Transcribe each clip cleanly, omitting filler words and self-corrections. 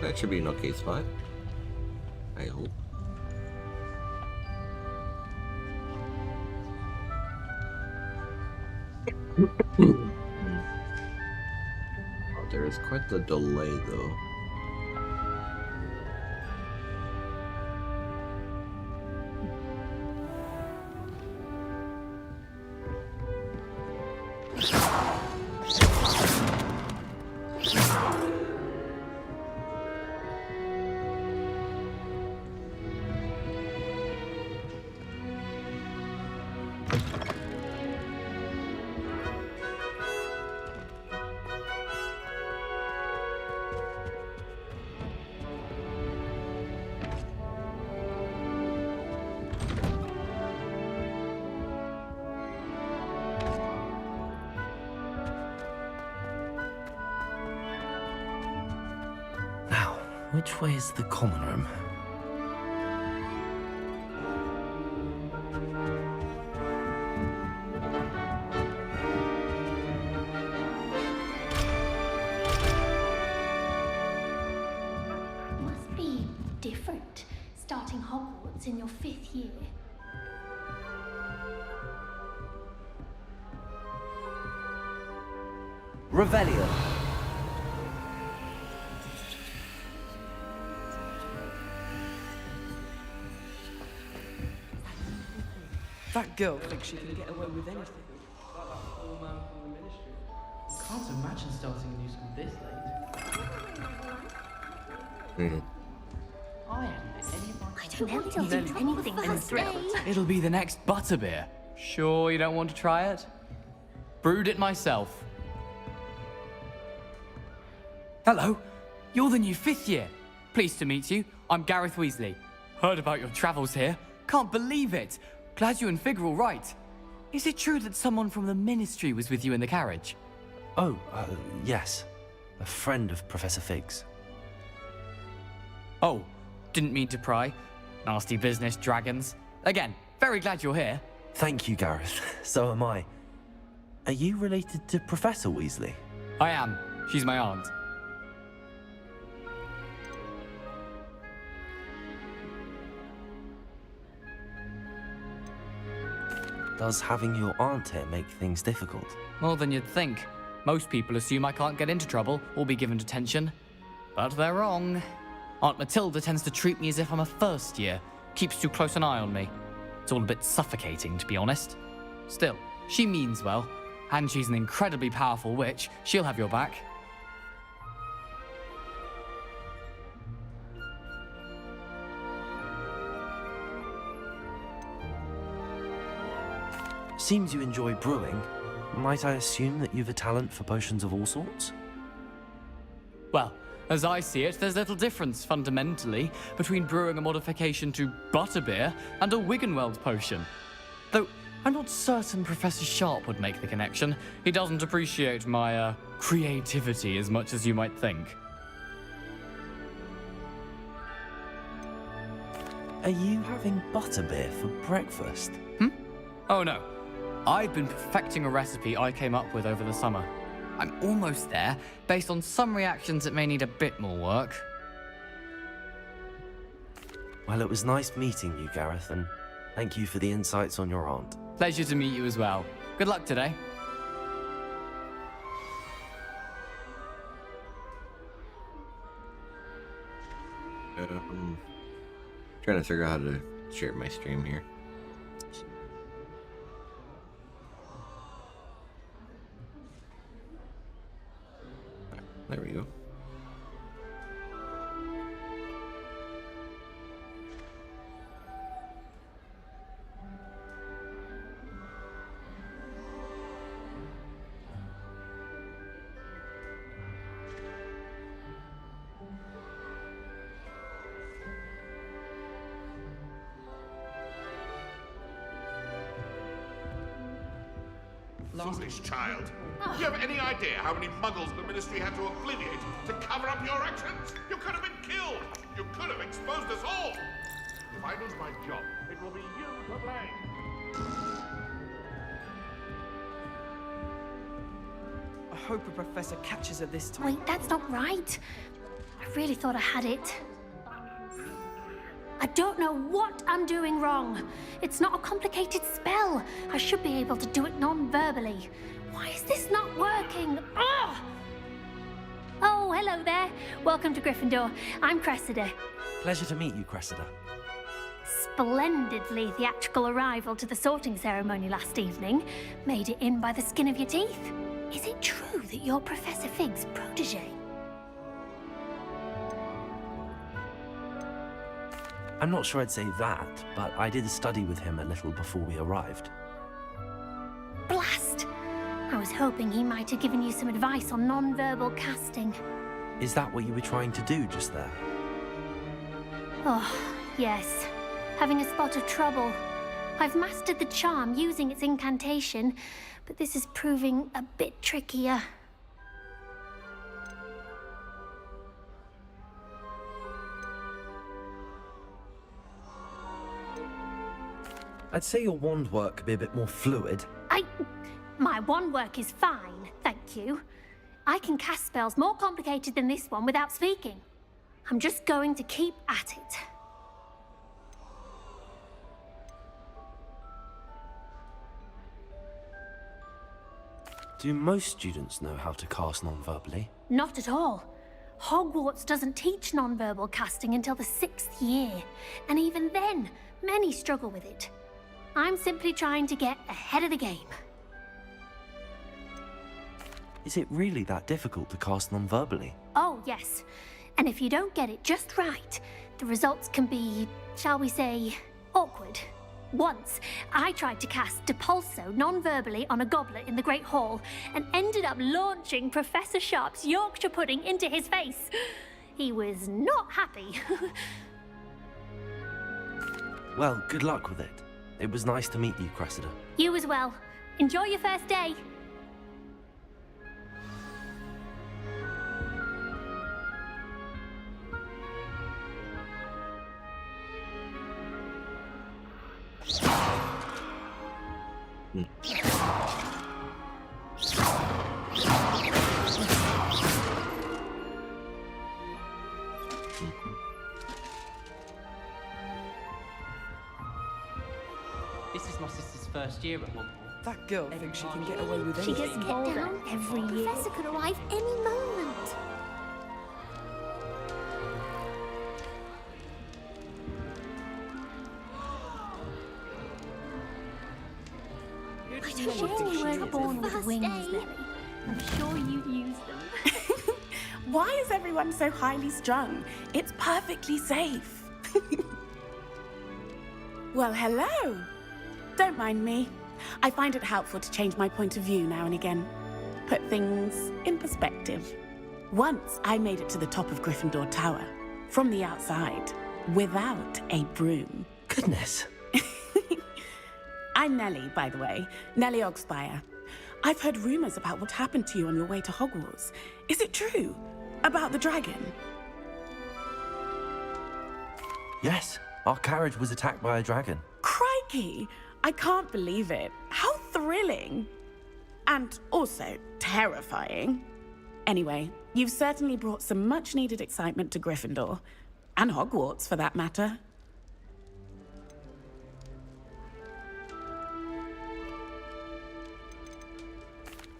That should be an okay spot. I hope. Oh, there is quite the delay, though. Which way is the common room? Must be different, starting Hogwarts in your 5th year. Revelio. That girl thinks she can get away with anything. Can't imagine starting a new school this late. I haven't met any of my I don't want to do anything I'm thrilled. It'll be the next butterbeer. Sure you don't want to try it? Brewed it myself. Hello, you're the new 5th year. Pleased to meet you. I'm Gareth Weasley. Heard about your travels here. Can't believe it. Glad you and Fig are all right. Is it true that someone from the Ministry was with you in the carriage? Oh, yes. A friend of Professor Fig's. Oh, didn't mean to pry. Nasty business, dragons. Again, very glad you're here. Thank you, Gareth. So am I. Are you related to Professor Weasley? I am. She's my aunt. Does having your aunt here make things difficult? More than you'd think. Most people assume I can't get into trouble or be given detention. But they're wrong. Aunt Matilda tends to treat me as if I'm a first year. Keeps too close an eye on me. It's all a bit suffocating, to be honest. Still, she means well. And she's an incredibly powerful witch. She'll have your back. Seems you enjoy brewing. Might I assume that you've a talent for potions of all sorts? Well, as I see it, there's little difference, fundamentally, between brewing a modification to butterbeer and a Wiggenweld potion. Though, I'm not certain Professor Sharp would make the connection. He doesn't appreciate my, creativity as much as you might think. Are you having butterbeer for breakfast? Oh no. I've been perfecting a recipe I came up with over the summer. I'm almost there, based on some reactions that may need a bit more work. Well, it was nice meeting you, Gareth, and thank you for the insights on your aunt. Pleasure to meet you as well. Good luck today. Trying to figure out how to share my stream here. There we go. Foolish child. Do you have any idea how many muggles the Ministry had to obliviate to cover up your actions? You could have been killed. You could have exposed us all. If I lose my job, it will be you to blame. I hope a professor catches her this time. Wait, that's not right. I really thought I had it. I don't know what I'm doing wrong. It's not a complicated spell. I should be able to do it non-verbally. Why is this not working? Ugh! Oh, hello there. Welcome to Gryffindor. I'm Cressida. Pleasure to meet you, Cressida. Splendidly theatrical arrival to the sorting ceremony last evening. Made it in by the skin of your teeth. Is it true that you're Professor Fig's protege? I'm not sure I'd say that, but I did study with him a little before we arrived. Blast! I was hoping he might have given you some advice on non-verbal casting. Is that what you were trying to do just there? Oh, yes. Having a spot of trouble. I've mastered the charm using its incantation, but this is proving a bit trickier. I'd say your wand work could be a bit more fluid. My wand work is fine, thank you. I can cast spells more complicated than this one without speaking. I'm just going to keep at it. Do most students know how to cast non-verbally? Not at all. Hogwarts doesn't teach non-verbal casting until the 6th year, and even then, many struggle with it. I'm simply trying to get ahead of the game. Is it really that difficult to cast non-verbally? Oh, yes. And if you don't get it just right, the results can be, shall we say, awkward. Once, I tried to cast Depulso non-verbally on a goblet in the Great Hall and ended up launching Professor Sharp's Yorkshire pudding into his face. He was not happy. Well, good luck with it. It was nice to meet you, Cressida. You as well. Enjoy your first day. This is my sister's first year at Hogwarts. That girl thinks she can get away with She anything. gets bolder every year. Professor could arrive any moment. I'm sure you weren't born with First wings, day. Nelly. I'm sure you'd use them. Why is everyone so highly strung? It's perfectly safe. Well, hello. Don't mind me. I find it helpful to change my point of view now and again. Put things in perspective. Once I made it to the top of Gryffindor Tower, from the outside, without a broom. Goodness. I'm Nellie, by the way. Nellie Ogspire. I've heard rumors about what happened to you on your way to Hogwarts. Is it true? About the dragon? Yes, our carriage was attacked by a dragon. Crikey! I can't believe it. How thrilling! And also terrifying. Anyway, you've certainly brought some much-needed excitement to Gryffindor. And Hogwarts, for that matter.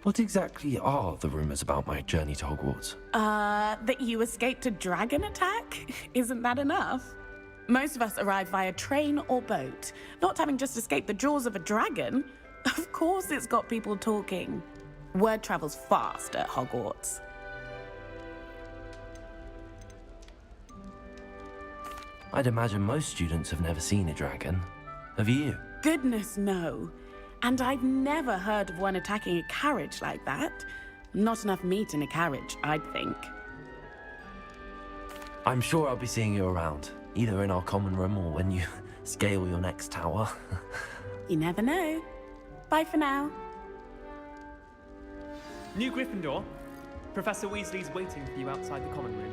What exactly are the rumors about my journey to Hogwarts? That you escaped a dragon attack? Isn't that enough? Most of us arrive via train or boat, not having just escaped the jaws of a dragon. Of course it's got people talking. Word travels fast at Hogwarts. I'd imagine most students have never seen a dragon. Have you? Goodness, no. And I've never heard of one attacking a carriage like that. Not enough meat in a carriage, I'd think. I'm sure I'll be seeing you around, either in our common room or when you scale your next tower. You never know. Bye for now. New Gryffindor, Professor Weasley's waiting for you outside the common room.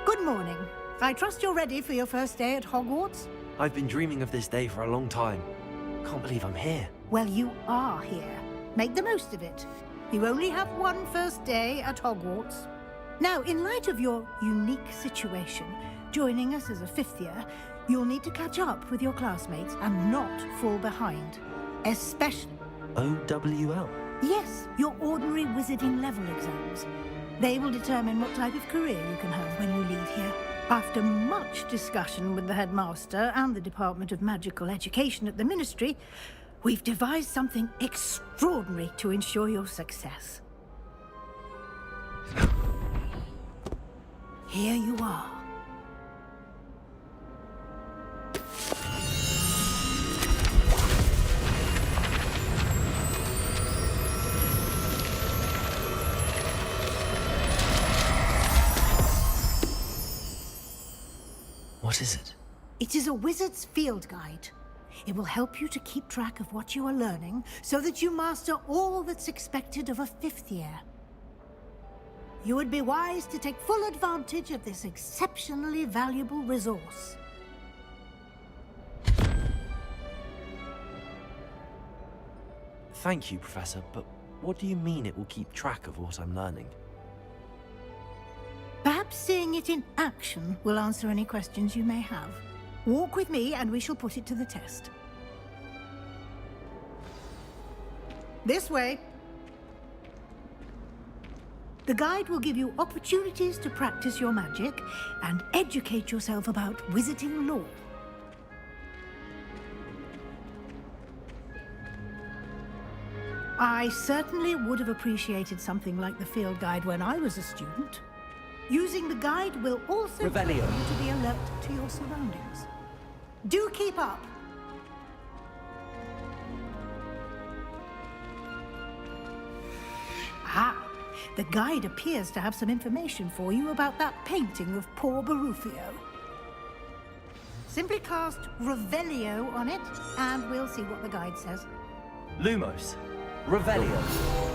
Good morning. I trust you're ready for your first day at Hogwarts. I've been dreaming of this day for a long time. Can't believe I'm here. Well, you are here. Make the most of it. You only have one first day at Hogwarts. Now, in light of your unique situation, joining us as a fifth year, you'll need to catch up with your classmates and not fall behind. Especially... OWL? Yes, your ordinary wizarding level exams. They will determine what type of career you can have when you leave here. After much discussion with the headmaster and the Department of Magical Education at the Ministry, we've devised something extraordinary to ensure your success. Here you are. What is it? It is a wizard's field guide. It will help you to keep track of what you are learning so that you master all that's expected of a fifth year. You would be wise to take full advantage of this exceptionally valuable resource. Thank you, Professor, but what do you mean it will keep track of what I'm learning? Perhaps seeing it in action will answer any questions you may have. Walk with me and we shall put it to the test. This way. The guide will give you opportunities to practice your magic and educate yourself about wizarding lore. I certainly would have appreciated something like the field guide when I was a student. Using the guide will also train you to be alert to your surroundings. Do keep up! Ah! The guide appears to have some information for you about that painting of poor Barufio. Simply cast Revelio on it, and we'll see what the guide says. Lumos. Revelio.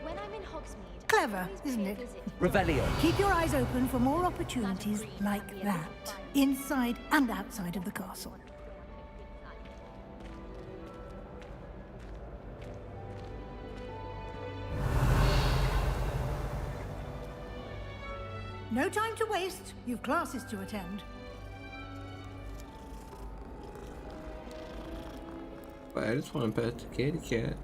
When I'm in Hogsmeade, Clever, isn't it? Revelio. Keep your eyes open for more opportunities like that, inside and outside of the castle. No time to waste. You've classes to attend. But I just want to pet the kitty cat.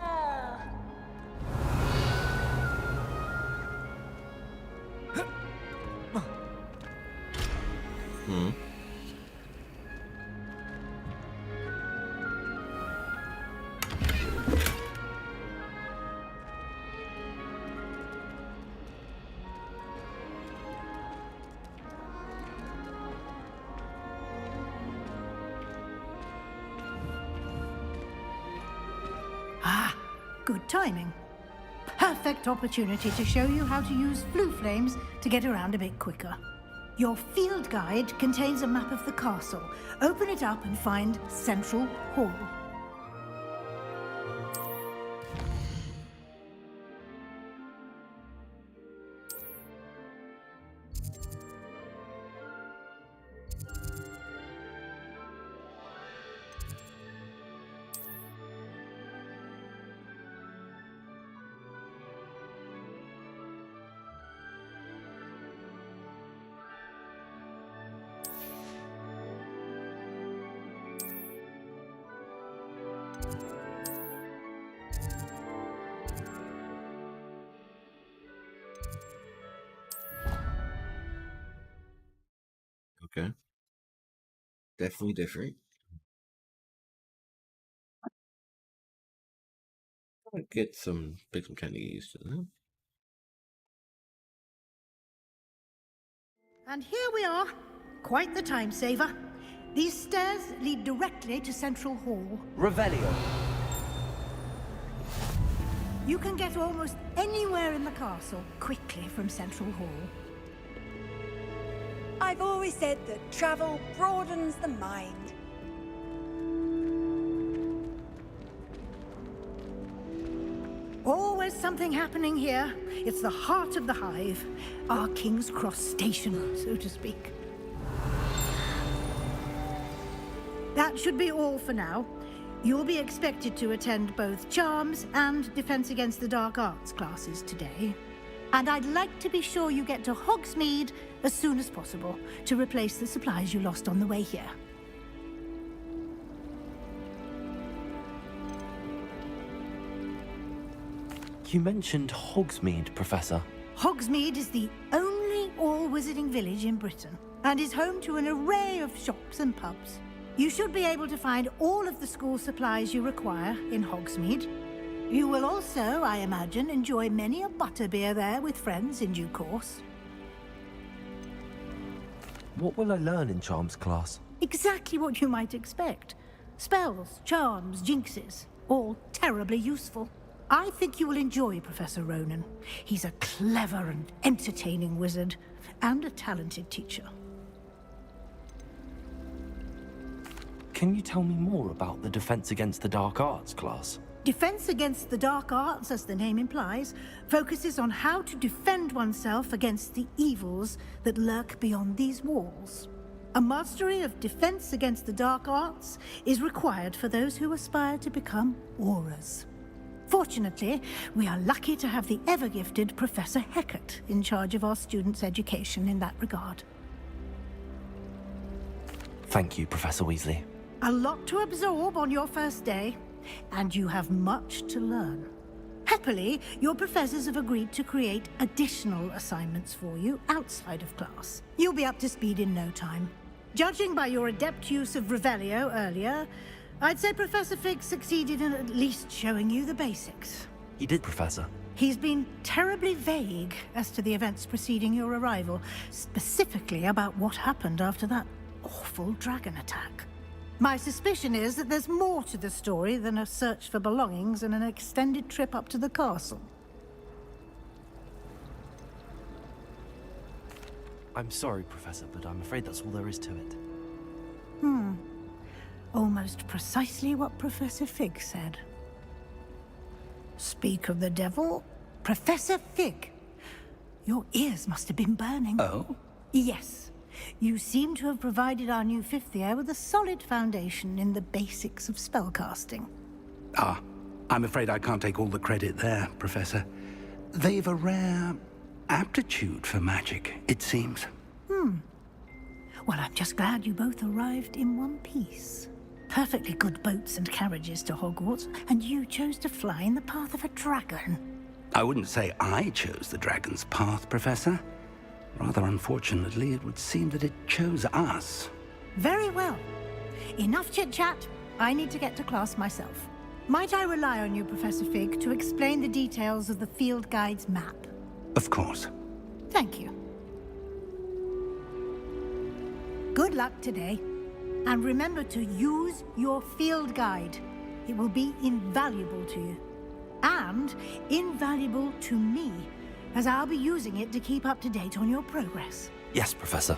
Ah, good timing. Perfect opportunity to show you how to use flue flames to get around a bit quicker. Your field guide contains a map of the castle. Open it up and find Central Hall. Okay. Definitely different. I'll take some time to get used to that. And here we are. Quite the time saver. These stairs lead directly to Central Hall. Revelio. You can get almost anywhere in the castle quickly from Central Hall. I've always said that travel broadens the mind. Always something happening here. It's the heart of the hive. Our King's Cross station, so to speak. That should be all for now. You'll be expected to attend both Charms and Defense Against the Dark Arts classes today. And I'd like to be sure you get to Hogsmeade as soon as possible to replace the supplies you lost on the way here. You mentioned Hogsmeade, Professor. Hogsmeade is the only all-wizarding village in Britain and is home to an array of shops and pubs. You should be able to find all of the school supplies you require in Hogsmeade. You will also, I imagine, enjoy many a butterbeer there with friends in due course. What will I learn in Charms class? Exactly what you might expect. Spells, charms, jinxes, all terribly useful. I think you will enjoy Professor Ronan. He's a clever and entertaining wizard, and a talented teacher. Can you tell me more about the Defense Against the Dark Arts class? Defense Against the Dark Arts, as the name implies, focuses on how to defend oneself against the evils that lurk beyond these walls. A mastery of Defense Against the Dark Arts is required for those who aspire to become Aurors. Fortunately, we are lucky to have the ever-gifted Professor Hecat in charge of our students' education in that regard. Thank you, Professor Weasley. A lot to absorb on your first day, and you have much to learn. Happily, your professors have agreed to create additional assignments for you outside of class. You'll be up to speed in no time. Judging by your adept use of Revelio earlier, I'd say Professor Fig succeeded in at least showing you the basics. He did, Professor. He's been terribly vague as to the events preceding your arrival, specifically about what happened after that awful dragon attack. My suspicion is that there's more to the story than a search for belongings and an extended trip up to the castle. I'm sorry, Professor, but I'm afraid that's all there is to it. Almost precisely what Professor Fig said. Speak of the devil, Professor Fig. Your ears must have been burning. Oh? Yes. You seem to have provided our new fifth year with a solid foundation in the basics of spellcasting. Ah, I'm afraid I can't take all the credit there, Professor. They've a rare aptitude for magic, it seems. Well, I'm just glad you both arrived in one piece. Perfectly good boats and carriages to Hogwarts, and you chose to fly in the path of a dragon. I wouldn't say I chose the dragon's path, Professor. Rather unfortunately, it would seem that it chose us. Very well. Enough chit-chat. I need to get to class myself. Might I rely on you, Professor Fig, to explain the details of the field guide's map? Of course. Thank you. Good luck today. And remember to use your field guide. It will be invaluable to you. And invaluable to me, as I'll be using it to keep up to date on your progress. Yes, Professor.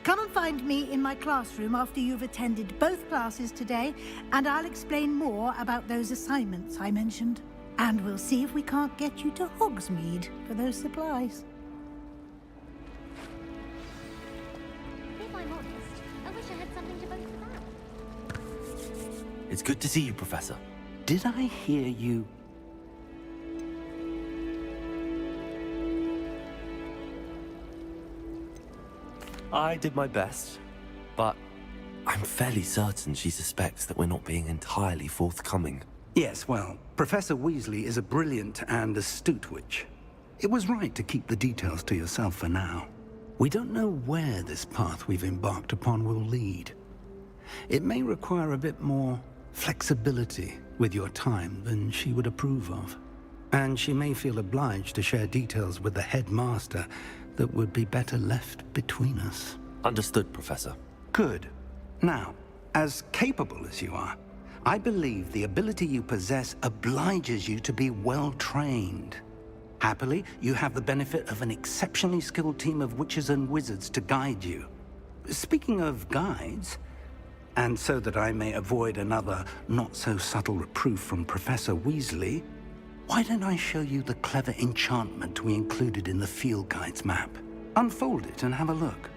Come and find me in my classroom after you've attended both classes today, and I'll explain more about those assignments I mentioned. And we'll see if we can't get you to Hogsmeade for those supplies. If I'm honest, I wish I had something to boast about. It's good to see you, Professor. Did I hear you? I did my best, but I'm fairly certain she suspects that we're not being entirely forthcoming. Yes, well, Professor Weasley is a brilliant and astute witch. It was right to keep the details to yourself for now. We don't know where this path we've embarked upon will lead. It may require a bit more flexibility with your time than she would approve of. And she may feel obliged to share details with the headmaster that would be better left between us. Understood, Professor. Good. Now, as capable as you are, I believe the ability you possess obliges you to be well trained. Happily, you have the benefit of an exceptionally skilled team of witches and wizards to guide you. Speaking of guides, and so that I may avoid another not-so-subtle reproof from Professor Weasley, why don't I show you the clever enchantment we included in the field guide's map? Unfold it and have a look.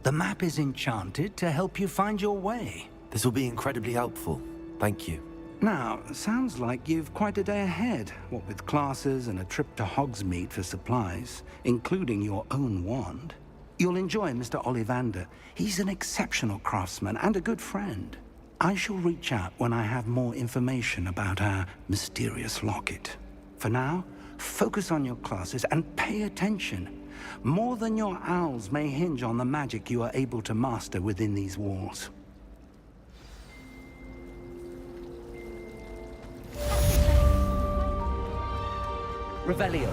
The map is enchanted to help you find your way. This will be incredibly helpful. Thank you. Now, sounds like you've quite a day ahead, what with classes and a trip to Hogsmeade for supplies, including your own wand. You'll enjoy Mr. Ollivander. He's an exceptional craftsman and a good friend. I shall reach out when I have more information about our mysterious locket. For now, focus on your classes and pay attention. More than your owls may hinge on the magic you are able to master within these walls. Revelio.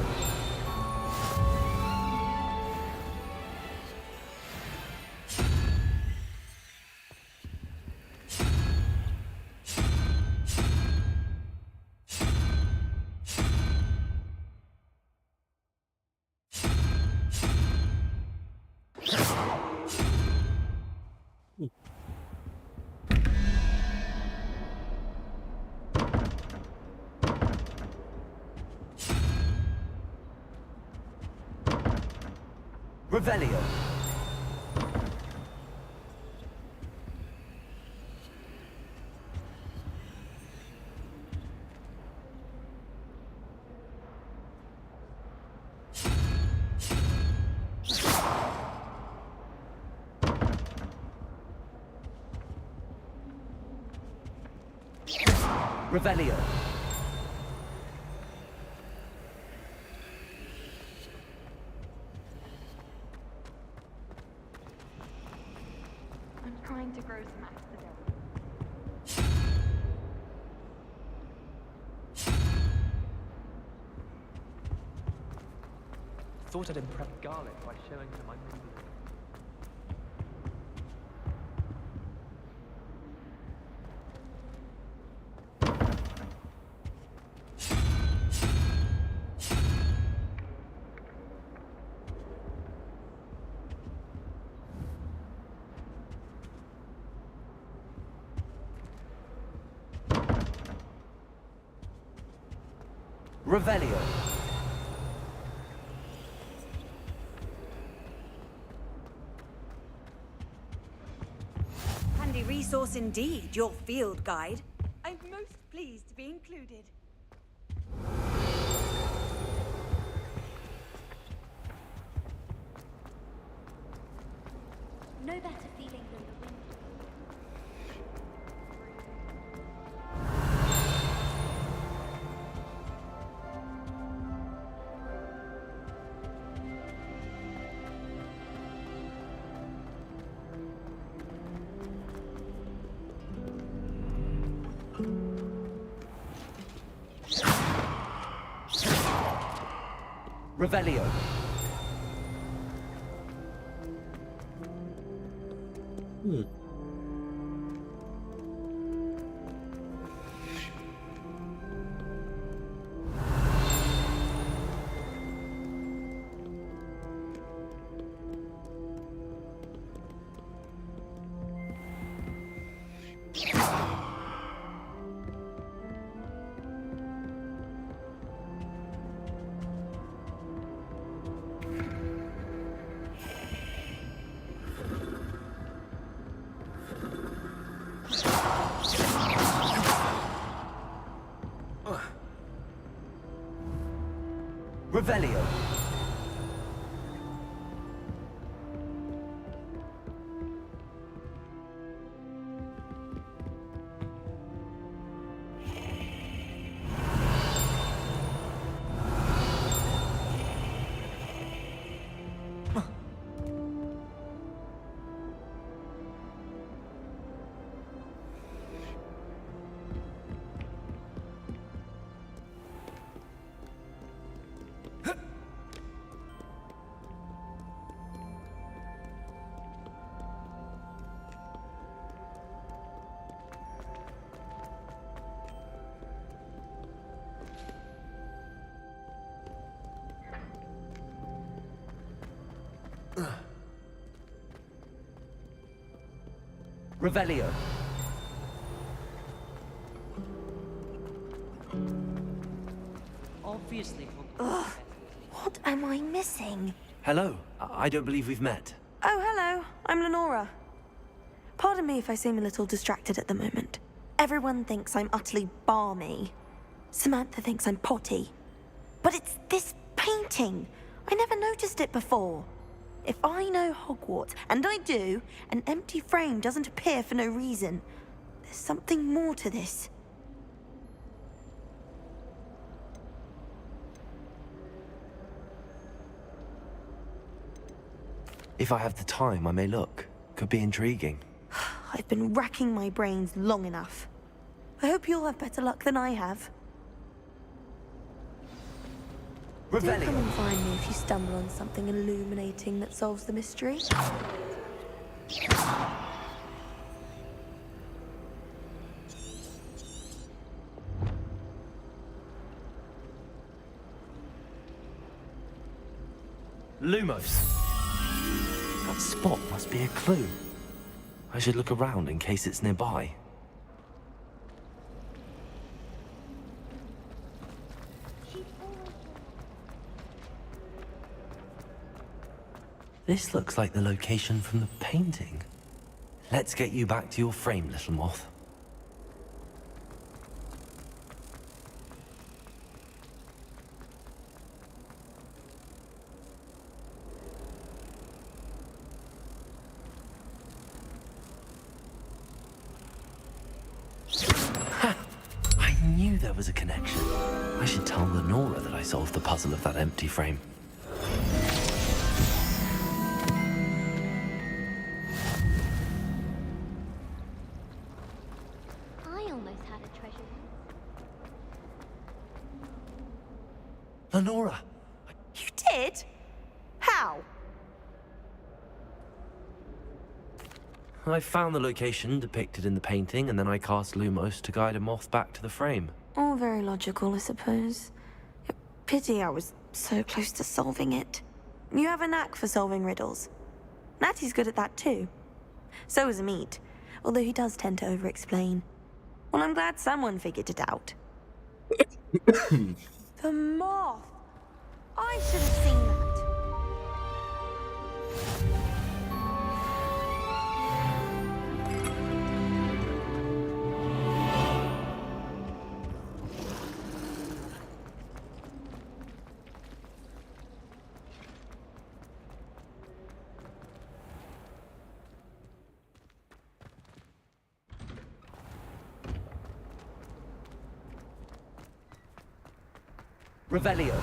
Revelio. Revelio. I'm trying to grow some asphodel. Thought I'd impress Garlic by showing her my movie. Revelio. Handy resource indeed, your field guide. I'm most pleased to be included. No better feeling than the wind. Revelio. Revelio. Revelio. Obviously. Ugh, what am I missing? Hello. I don't believe we've met. Oh, hello. I'm Lenora. Pardon me if I seem a little distracted at the moment. Everyone thinks I'm utterly balmy. Samantha thinks I'm potty. But it's this painting. I never noticed it before. If I know Hogwarts, and I do, an empty frame doesn't appear for no reason. There's something more to this. If I have the time, I may look. Could be intriguing. I've been racking my brains long enough. I hope you'll have better luck than I have. Do come and find me if you stumble on something illuminating that solves the mystery. Lumos. That spot must be a clue. I should look around in case it's nearby. This looks like the location from the painting. Let's get you back to your frame, little moth. Ha! I knew there was a connection. I should tell Lenora that I solved the puzzle of that empty frame. Lenora! You did? How? I found the location depicted in the painting, and then I cast Lumos to guide a moth back to the frame. All very logical, I suppose. Pity I was so close to solving it. You have a knack for solving riddles. Natty's good at that too. So is Amit, although he does tend to over-explain. Well, I'm glad someone figured it out. The moth! I should have seen that. Revelio.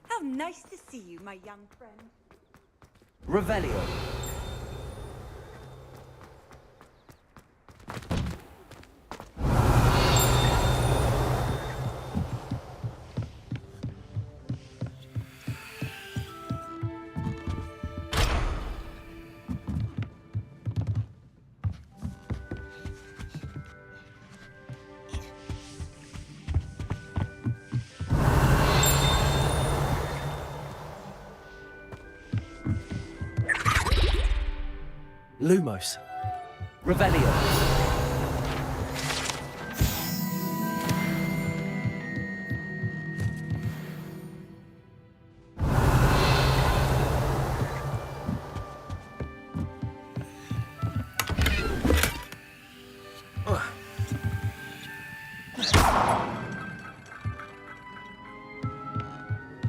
How nice to see you, my young friend. Revelio. Lumos. Revelio.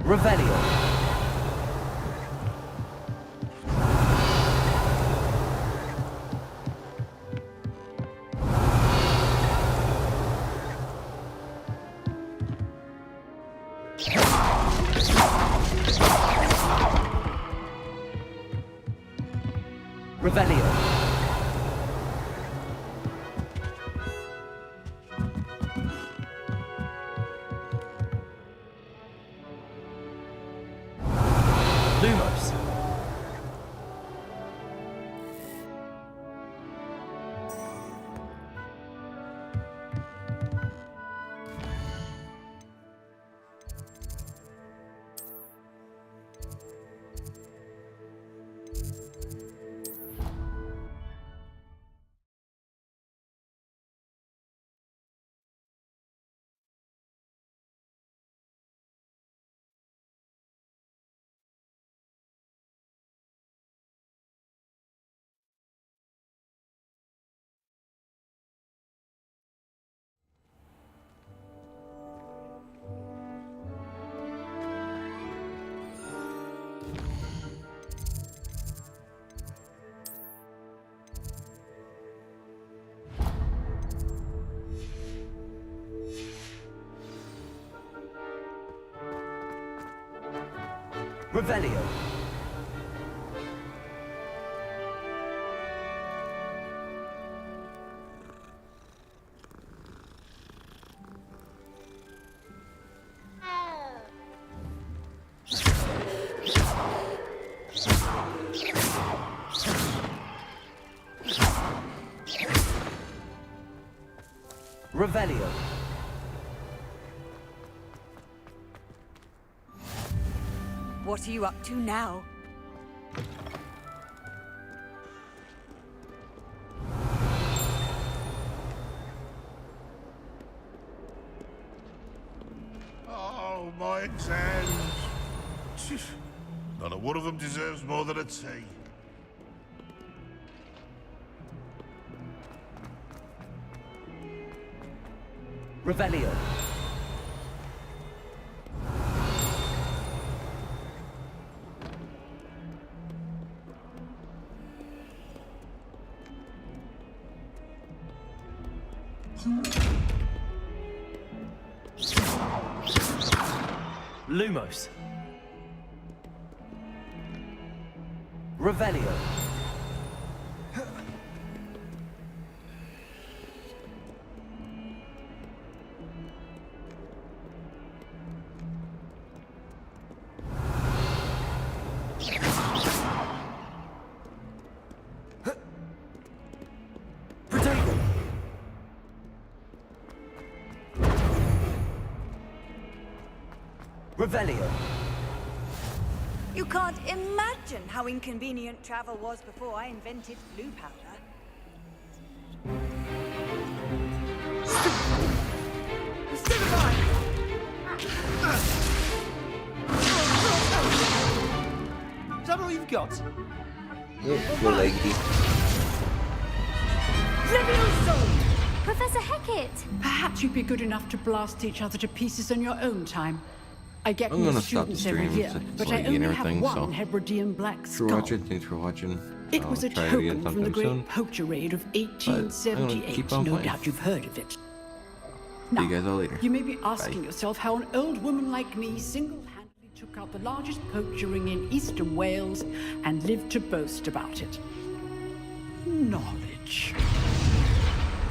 Revelio. Revelio. Lumos. Revelio. Revelio. What are you up to now? Oh, my exams. Not a one of them deserves more than a T. Revelio. Lumos. Revelio. Revelio. You can't imagine how inconvenient travel was before I invented blue powder. Is that all you've got? Your leggy. Professor Hecat! Perhaps you'd be good enough to blast each other to pieces in your own time. I get I'm new gonna stop the students every stream. year, It's but I laggy only and have everything, one so Hebridean black thanks skull. for watching. Thanks for watching. It was a I'll try it again token from the sometime great soon. poacher raid of I'm gonna 1878. keep on No playing. doubt you've heard of it. See you guys all later. You may be asking Bye. yourself how an old woman like me single-handedly took out the largest poacher ring in eastern Wales and lived to boast about it. Knowledge.